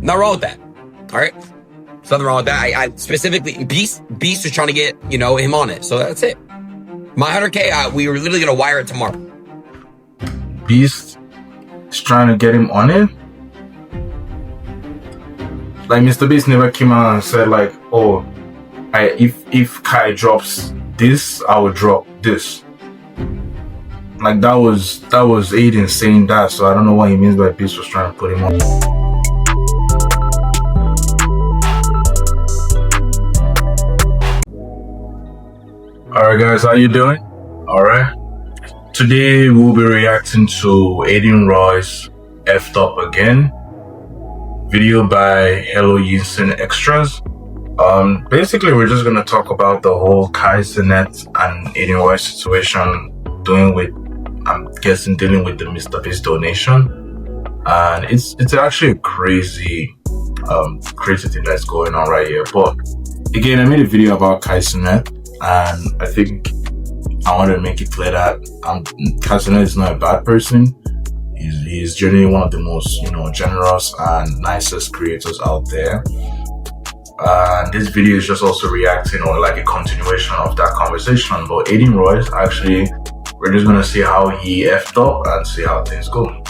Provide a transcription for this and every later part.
Nothing wrong with that. All right. There's nothing wrong with that. I specifically, Beast was trying to get, him on it. So that's it. My 100K, we were literally going to wire it tomorrow. Beast is trying to get him on it? Like, Mr. Beast never came out and said, like, oh, if Kai drops this, I will drop this. Like, that was Adin saying that, so I don't know what he means by Beast was trying to put him on. Alright guys, how you doing? Alright. Today we'll be reacting to Adin Roy's F'd Up Again video by Hello Yinsen Extras. Basically we're just gonna talk about the whole Cenat and Adin Roy situation, dealing with the Mrbeast donation. And it's actually a crazy thing that's going on right here. But again, I made a video about Cenat, and I think I want to make it clear that Cenat is not a bad person. He's generally one of the most, generous and nicest creators out there. And this video is just also reacting on like a continuation of that conversation. But Adin Roy, actually, we're just gonna see how he effed up and see how things go.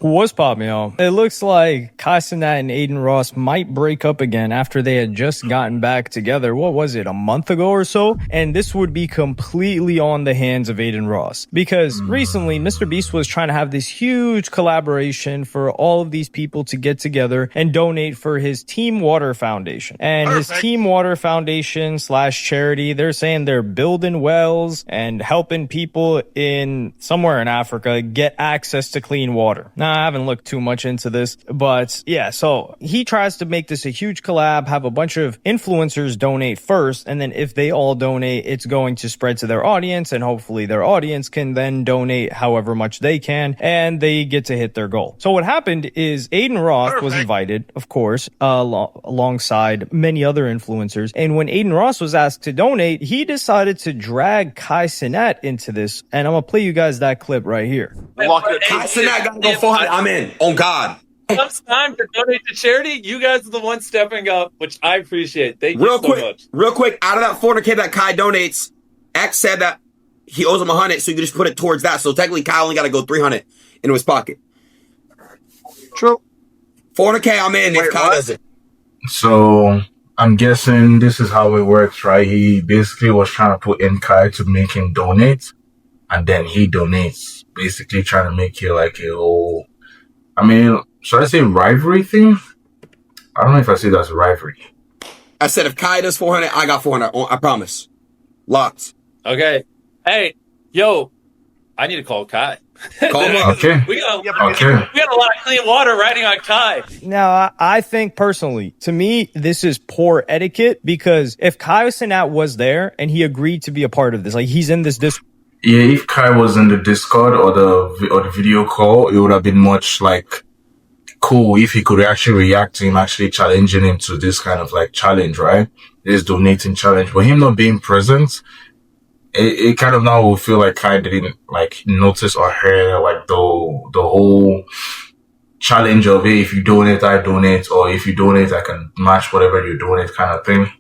What's poppin', y'all? It looks like Cenat and Adin Ross might break up again after they had just gotten back together. What was it, a month ago or so? And this would be completely on the hands of Adin Ross, because recently Mrbeast was trying to have this huge collaboration for all of these people to get together and donate for his Team Water Foundation. And his Team Water Foundation / charity, they're saying they're building wells and helping people in somewhere in Africa get access to clean water. Now, I haven't looked too much into this, but yeah, so he tries to make this a huge collab, have a bunch of influencers donate first, and then if they all donate, it's going to spread to their audience, and hopefully their audience can then donate however much they can, and they get to hit their goal. So what happened is Adin Ross was invited, of course, alongside many other influencers, and when Adin Ross was asked to donate, he decided to drag Cenat into this, and I'm gonna play you guys that clip right here. Cenat gotta go 400. I'm in. On God. Comes time to donate to charity, you guys are the ones stepping up, which I appreciate. Thank you so much. Real quick, out of that 400K that Kai donates, X said that he owes him 100, so you can just put it towards that. So technically, Kai only got to go 300 into his pocket. True. 400K, I'm in. If Kai does it. So I'm guessing this is how it works, right? He basically was trying to put in Kai to make him donate, and then he donates, basically trying to make it like a whole, should I say rivalry thing? I don't know if I say that's rivalry. I said if Kai does 400, I got 400. I promise. Locked. Okay. Hey, yo, I need to call Kai. Call him up. Okay. We got a lot of clean water riding on Kai. Now, I think personally, to me, this is poor etiquette, because if Cenat was there and he agreed to be a part of this, like he's in this Discord. Yeah, if Kai was in the Discord or the video call, it would have been much like cool if he could actually react to him actually challenging him to this kind of like challenge, right? This donating challenge. But him not being present, it kind of now will feel like Kai didn't like notice or hear like the whole challenge of, hey, if you donate, I donate, or if you donate, I can match whatever you donate kind of thing.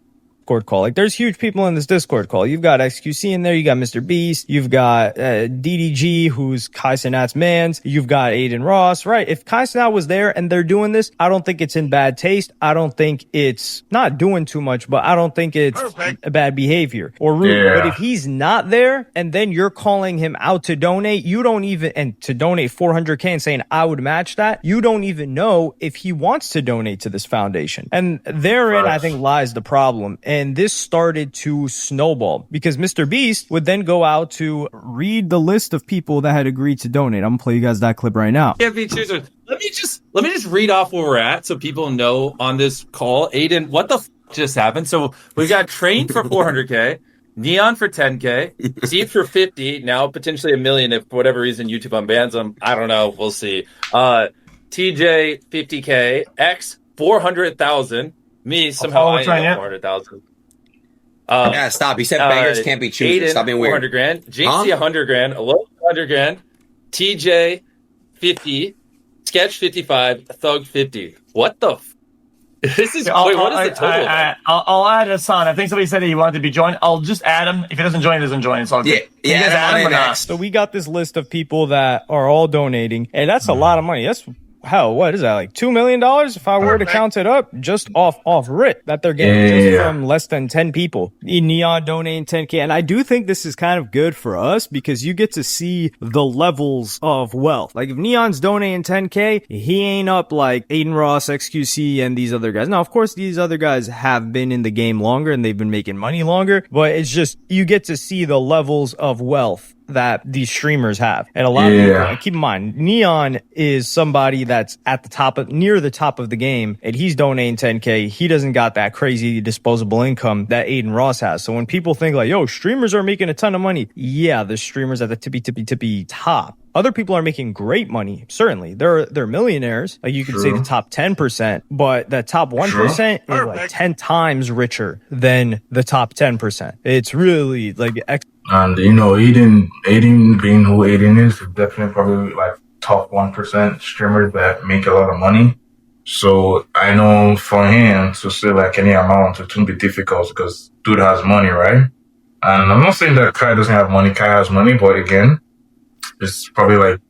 Discord call. Like, there's huge people in this Discord call. You've got XQC in there, you got Mrbeast, you've got DDG, who's Cenat's mans, you've got Adin Ross, right? If Cenat was there and they're doing this, I don't think it's in bad taste. I don't think it's not doing too much, but I don't think it's a bad behavior or rude. Yeah. But if he's not there and then you're calling him out to donate, you don't even, and to donate 400K and saying, I would match that, you don't even know if he wants to donate to this foundation. And therein, I think, lies the problem. And this started to snowball because Mrbeast would then go out to read the list of people that had agreed to donate. I'm gonna play you guys that clip right now. Can't be choosers. Let me just read off where we're at so people know on this call. Adin, what the just happened? So we got Train for 400K, Neon for 10K, Steve for 50, now potentially $1 million if for whatever reason YouTube unbans them. I don't know. We'll see. TJ 50K, X 400,000. Me somehow I get 400,000. Yeah, stop. He said beggars can't be choosers. Stop being weird. 400 grand. JC 100 grand. Alo 100 grand. TJ 50. Sketch 55, Thug 50. What the? This is I'll, wait. What is the total? I'll add Hassan. I think somebody said he wanted to be joined. I'll just add him. If he doesn't join, he doesn't join. It's all good. Can you guys add him or not? So we got this list of people that are all donating, and that's a lot of money. That's hell, what is that, like $2 million if I were to count it up, just off rip that they're getting just from less than 10 people. Neon donating 10K. And I do think this is kind of good for us because you get to see the levels of wealth. Like if Neon's donating 10K, he ain't up like Adin Ross, XQC, and these other guys. Now, of course, these other guys have been in the game longer and they've been making money longer, but it's just, you get to see the levels of wealth that these streamers have. And a lot of people, keep in mind, Neon is somebody that's at the top of, near the top of the game, and he's donating 10K. He doesn't got that crazy disposable income that Adin Ross has. So when people think like, yo, streamers are making a ton of money, yeah, the streamers at the tippy top. Other people are making great money. Certainly, they're millionaires. Like you could say the top 10%, but the top 1% is like 10 times richer than the top 10%. It's really like. And you know, Adin being who Adin is definitely probably like top 1% streamers that make a lot of money. So I know for him to say like any amount, it won't be difficult because dude has money, right? And I'm not saying that Kai doesn't have money. Kai has money, but again, it's probably like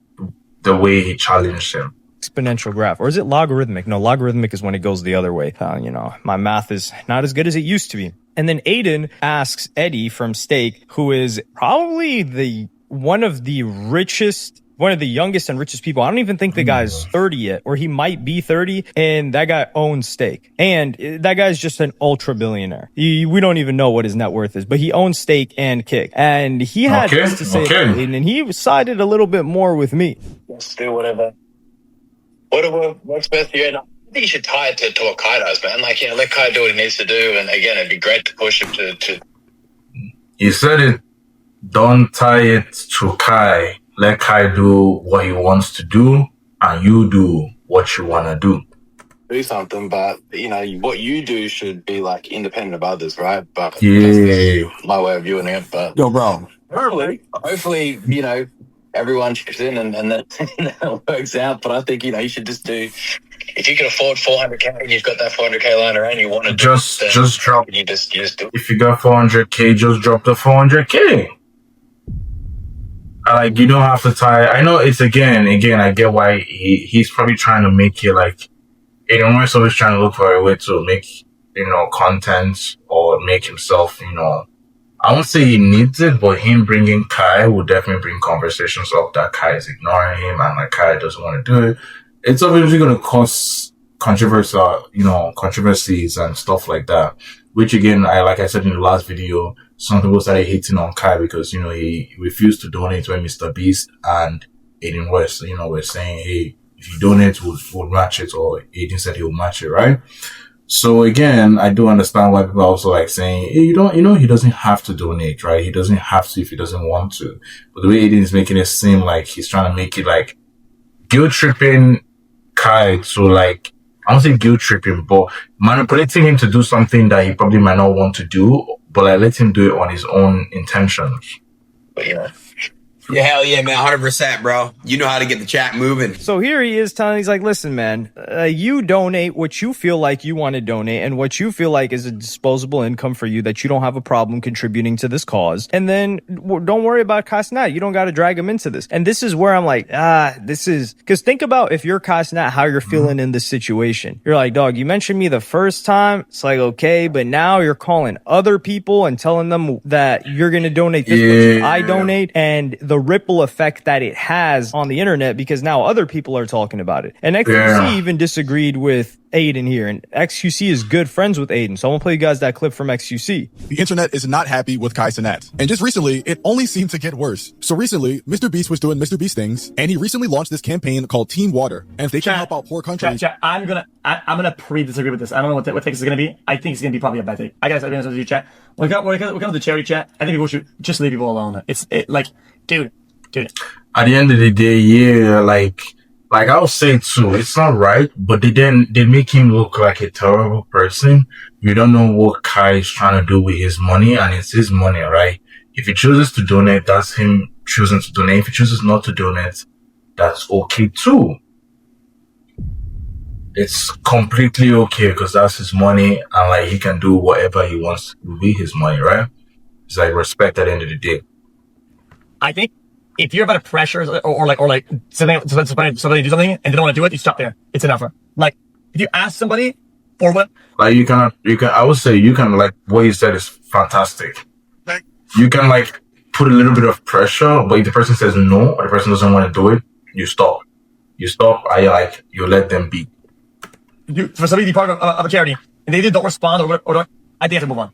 the way he challenged him. Exponential graph, or is it logarithmic? No, logarithmic is when it goes the other way. You know, my math is not as good as it used to be. And then Adin asks Eddie from Stake, who is probably one of the youngest and richest people. I don't even think the guy's 30 yet, or he might be 30, and that guy owns Stake. And that guy's just an ultra billionaire. We don't even know what his net worth is, but he owns Stake and Kick. And he had this to say about Adin, and he sided a little bit more with me. Let's do whatever works best for you. And I think you should tie it to what Kai does, man. Like, you know, let Kai do what he needs to do. And again, it'd be great to push him to. You said it. Don't tie it to Kai. Let Kai do what he wants to do, and you do what you want to do. Do something, but, you know, what you do should be, like, independent of others, right? But that's my way of viewing it. But yo, bro. Hopefully, you know, everyone chips in and that works out. But I think, you know, you should just do, if you can afford 400K and you've got that 400K line around, you want to just drop. You just do it. If you got 400K, just drop the 400K. Like, you don't have to tie. I know it's again, I get why he's probably trying to make it like, Adin Roy's always trying to look for a way to make, you know, content or make himself, you know, I won't say he needs it, but him bringing Kai will definitely bring conversations up that Kai is ignoring him and like Kai doesn't want to do it. It's obviously going to cause controversies and stuff like that. Which again, like I said in the last video, some people started hating on Kai because, you know, he refused to donate when Mrbeast and Adin Roy, you know, were saying, hey, if you donate, we'll match it, or Adin said he'll match it, right? So again, I do understand why people are also like saying, hey, he doesn't have to donate, right? He doesn't have to if he doesn't want to. But the way Adin is making it seem like he's trying to make it like guilt tripping Kai to like, I don't say guilt tripping, but manipulating him to do something that he probably might not want to do, but like let him do it on his own intentions. But, you know. Yeah, hell yeah, man, 100%, bro. You know how to get the chat moving. So here he is telling, he's like, listen, man, you donate what you feel like you want to donate and what you feel like is a disposable income for you that you don't have a problem contributing to this cause. And then don't worry about Cenat. You don't got to drag him into this. And this is where I'm like, because think about if you're Cenat, how you're feeling in this situation. You're like, dog, you mentioned me the first time. It's like, okay, but now you're calling other people and telling them that you're going to donate this much I donate, and the ripple effect that it has on the internet because now other people are talking about it. And XQC even disagreed with Adin here, and XQC is good friends with Adin. So I'm gonna play you guys that clip from XQC. The internet is not happy with Cenat. And just recently, it only seemed to get worse. So recently, Mrbeast was doing Mrbeast things, and he recently launched this campaign called Team Water. And if they can help out poor countries. I'm gonna pre-disagree with this. I don't know what take this is gonna be. I think it's gonna be probably a bad take. I gotta be honest with you, chat. When it comes to the charity chat, I think people should just leave people alone. Like, dude. At the end of the day, yeah, like I'll say too, it's not right, but they make him look like a terrible person. You don't know what Kai is trying to do with his money, and it's his money, right? If he chooses to donate, that's him choosing to donate. If he chooses not to donate, that's okay too. it's completely okay because that's his money and like he can do whatever he wants with his money, right? It's like respect at the end of the day. I think if you're about to pressure or like somebody do something and they don't want to do it, you stop there. It's enough. Like if you ask somebody for what, like I would say you can like what he said is fantastic. You can like put a little bit of pressure, but if the person says no or the person doesn't want to do it, you stop. You stop. You let them be. For somebody to be part of a charity and they either don't respond or I think you have to move on.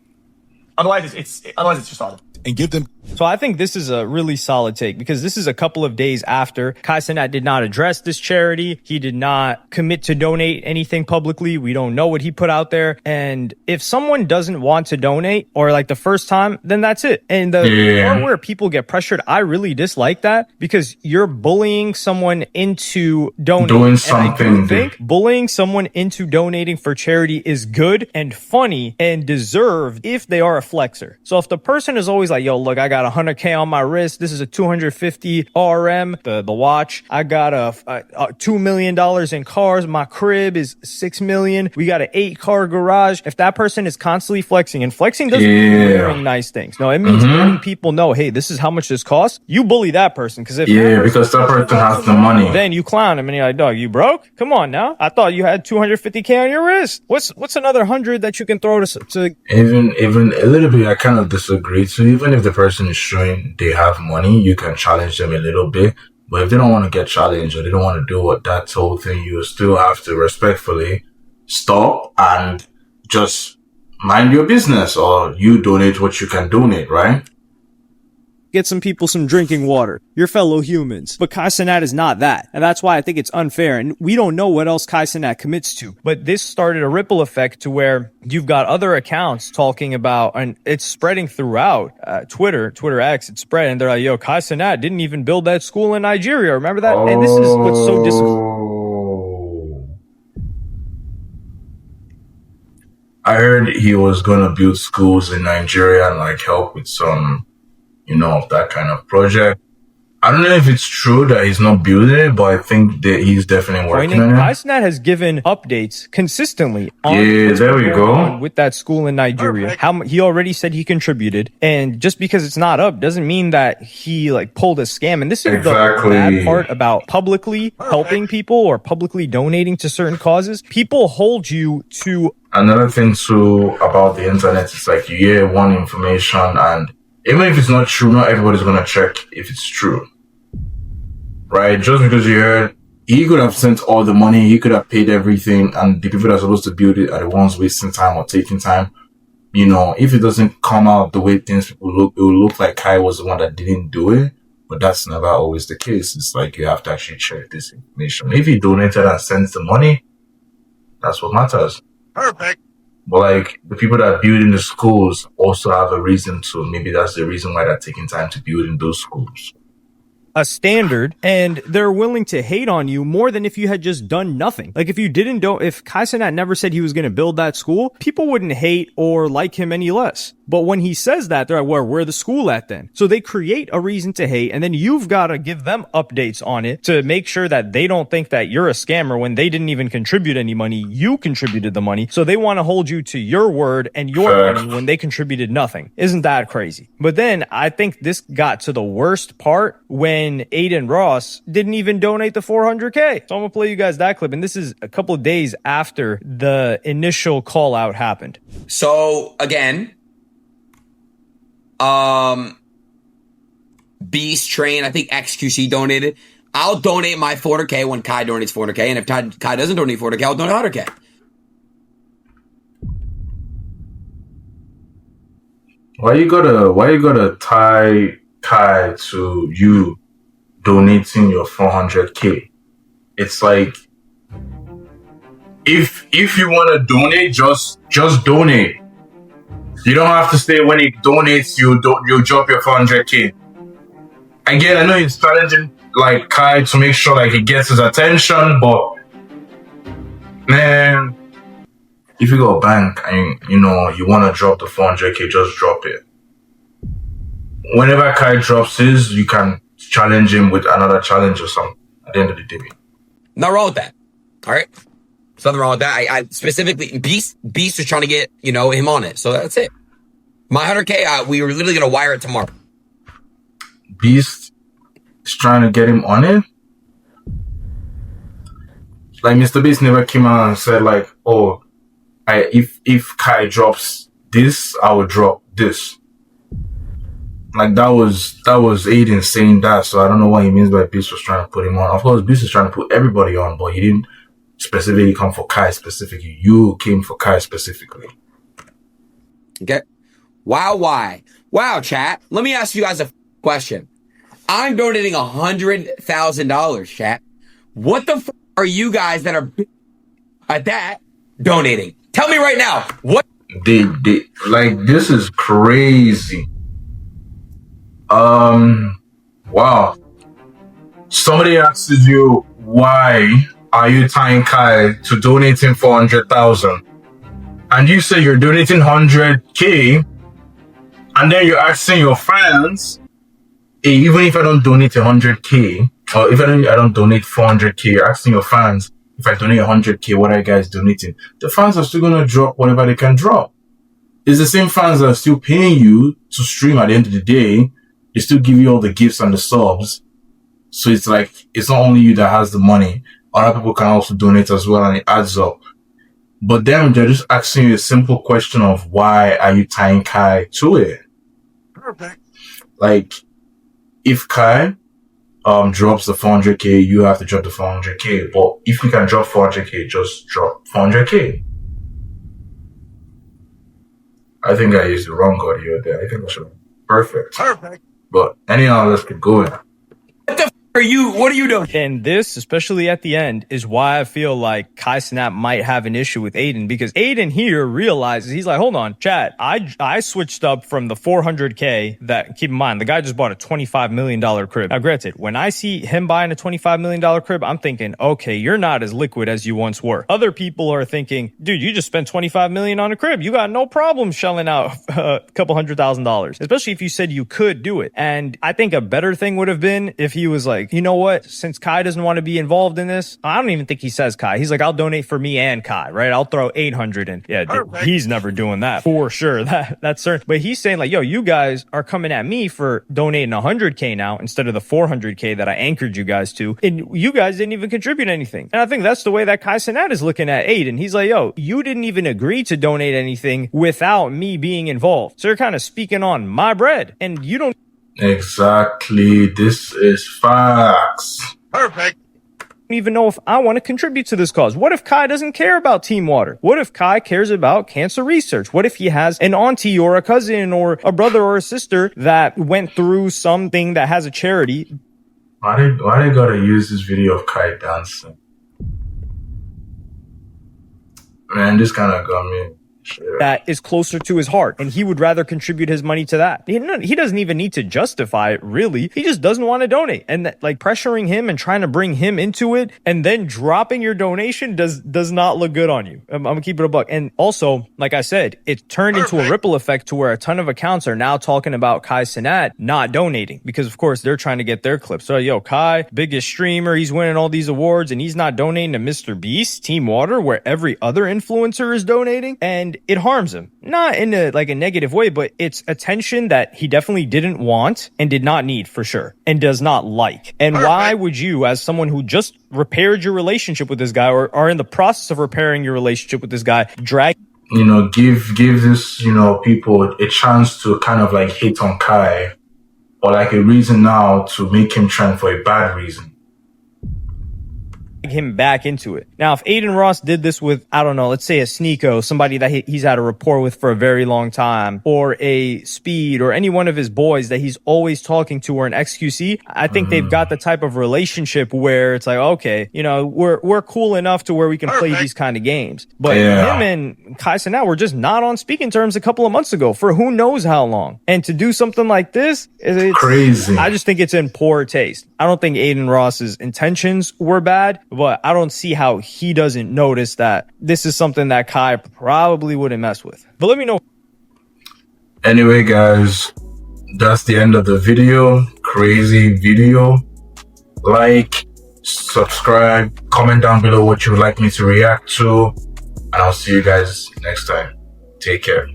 Otherwise, it's just odd. And give them. So I think this is a really solid take because this is a couple of days after Cenat did not address this charity. He did not commit to donate anything publicly. We don't know what he put out there. And if someone doesn't want to donate or like the first time, then that's it. And the part where people get pressured, I really dislike that because you're bullying someone into donating. Doing something. And I do think bullying someone into donating for charity is good and funny and deserved if they are a flexer. So if the person is always like, yo, look, I got 100K on my wrist. This is a 250 RM, the watch. I got a $2 million in cars. My crib is $6 million. We got an 8-car garage. If that person is constantly flexing, and flexing doesn't mean wearing nice things. No, it means letting people know, hey, this is how much this costs. You bully that person because because that person has the money. Then you clown him and you're like, dog, you broke? Come on now. I thought you had 250K on your wrist. What's another 100 that you can throw to even a little bit? I kind of disagree. So even if the person is showing they have money, you can challenge them a little bit. But if they don't want to get challenged or they don't want to do what that whole thing, you still have to respectfully stop and just mind your business, or you donate what you can donate, right? get some people some drinking water. You're fellow humans. But Cenat is not that. And that's why I think it's unfair. And we don't know what else Cenat commits to. But this started a ripple effect to where you've got other accounts talking about, and it's spreading throughout Twitter X, it's spread. And they're like, yo, Cenat didn't even build that school in Nigeria. Remember that? And this is what's so disappointing. I heard he was going to build schools in Nigeria and like help with some, that kind of project. I don't know if it's true that he's not building it, but I think that he's definitely working on it. Cenat has given updates consistently on there we go. With that school in Nigeria. He already said he contributed, and just because it's not up doesn't mean that he like pulled a scam. And this is the bad part about publicly helping people or publicly donating to certain causes. People hold you to. Another thing too about the internet is like you hear one information, and even if it's not true, not everybody's gonna check if it's true, right? Just because you heard, he could have sent all the money, he could have paid everything, and the people that are supposed to build it are the ones wasting time or taking time. If it doesn't come out the way things will look, it will look like Kai was the one that didn't do it. But that's never always the case. It's like you have to actually check this information. If he donated and sends the money, that's what matters. Perfect. But like the people that are building the schools also have a reason to. Maybe that's the reason why they're taking time to build in those schools. A standard, and they're willing to hate on you more than if you had just done nothing. Like if you didn't do, if Cenat never said he was going to build that school, people wouldn't hate or like him any less. But when he says that, they're like, well, where's the school at then? So they create a reason to hate, and then you've got to give them updates on it to make sure that they don't think that you're a scammer when they didn't even contribute any money. You contributed the money. So they want to hold you to your word and your money when they contributed nothing. Isn't that crazy? But then I think this got to the worst part when Adin Ross didn't even donate the 400K. So I'm going to play you guys that clip. And this is a couple of days after the initial call out happened. So again, Beast Train, I think XQC donated. I'll donate my 400K when Kai donates 400K. And if Kai doesn't donate 400K, I'll donate 100K. Why you gotta tie Kai to you donating your 400K? It's like if you want to donate, just donate. You don't have to say when he donates, you drop your 400K. Again, I know he's challenging like Kai to make sure like he gets his attention, but man, if you go bank and you want to drop the 400K, just drop it. Whenever Kai drops his, you can challenge him with another challenge or something at the end of the day. Not wrong with that. All right. Something wrong with that. I specifically, Beast was trying to get, you know, him on it. So that's it. My 100K, we were literally going to wire it tomorrow. Beast is trying to get him on it. Like Mr. Beast never came out and said like, oh, if Kai drops this, I will drop this. Like that was Adin saying that, so I don't know what he means by Beast was trying to put him on. Of course, Beast was trying to put everybody on, but he didn't specifically come for Kai specifically. You came for Kai specifically. Okay. Wow, why? Wow, chat. Let me ask you guys a question. I'm donating $100,000, chat. What the f are you guys that are at that donating? Tell me right now. What? They like this is crazy. Wow. Somebody asks you, why are you tying Kai to donating 400,000? And you say you're donating 100K, and then you're asking your fans, hey, even if I don't donate 100K, or if I don't donate 400K, you're asking your fans, if I donate 100K, what are you guys donating? The fans are still gonna drop whatever they can drop. It's the same fans that are still paying you to stream at the end of the day. They still give you all the gifts and the subs. So it's like, it's not only you that has the money. Other people can also donate as well, and it adds up. But then they're just asking you a simple question of why are you tying Kai to it? Perfect. Like, if Kai drops the 400K, you have to drop the 400K. But if you can drop 400K, just drop 400K. I think I used the wrong audio there. I think that's perfect. Perfect. But anyhow, let's keep going. What the f are you? What are you doing? And this, especially at the end, is why I feel like Kai Cenat might have an issue with Adin, because Adin here realizes, he's like, hold on, chat, I switched up from the 400K that, keep in mind, the guy just bought a $25 million crib. Now, granted, when I see him buying a $25 million crib, I'm thinking, okay, you're not as liquid as you once were. Other people are thinking, dude, you just spent $25 million on a crib. You got no problem shelling out a couple $100,000, especially if you said you could do it. And I think a better thing would have been if he was like, you know what? Since Kai doesn't want to be involved in this, I don't even think he says Kai. He's like, I'll donate for me and Kai, right? I'll throw 800 in. Yeah, dude, he's never doing that for sure. That's certain. But he's saying like, yo, you guys are coming at me for donating 100K now instead of the 400K that I anchored you guys to. And you guys didn't even contribute anything. And I think that's the way that Kai Cenat is looking at Adin. He's like, yo, you didn't even agree to donate anything without me being involved. So you're kind of speaking on my bread, and you don't Exactly. This is facts. Perfect. even know if I want to contribute to this cause. What if Kai doesn't care about Team Water? What if Kai cares about cancer research? What if he has an auntie or a cousin or a brother or a sister that went through something that has a charity? Why they gotta use this video of Kai dancing? Man, this kind of got me. That is closer to his heart, and he would rather contribute his money to that. He doesn't even need to justify it, really. He just doesn't want to donate, and that, like, pressuring him and trying to bring him into it and then dropping your donation does not look good on you. I'm gonna keep it a buck. And also, like I said, it turned into a ripple effect to where a ton of accounts are now talking about Kai Cenat not donating, because of course they're trying to get their clips. So yo, Kai, biggest streamer, he's winning all these awards, and he's not donating to Mrbeast, Team Water, where every other influencer is donating, and it harms him. Not in a negative way, but it's attention that he definitely didn't want and did not need, for sure, and does not like. And why would you, as someone who just repaired your relationship with this guy, or are in the process of repairing your relationship with this guy, drag, give this, people a chance to kind of like hate on Kai, or like a reason now to make him trend for a bad reason, him back into it. Now, if Adin Ross did this with, I don't know, let's say a Sneeko, somebody that he's had a rapport with for a very long time, or a Speed, or any one of his boys that he's always talking to, or an XQC, I think they've got the type of relationship where it's like, okay, we're cool enough to where we can play these kind of games. But him and Kai Cenat were just not on speaking terms a couple of months ago for who knows how long. And to do something like this, it's crazy. I just think it's in poor taste. I don't think Adin Ross's intentions were bad, but I don't see how he doesn't notice that this is something that Kai probably wouldn't mess with. But let me know. Anyway, guys, that's the end of the video. Crazy video. Like, subscribe, comment down below what you would like me to react to, and I'll see you guys next time. Take care.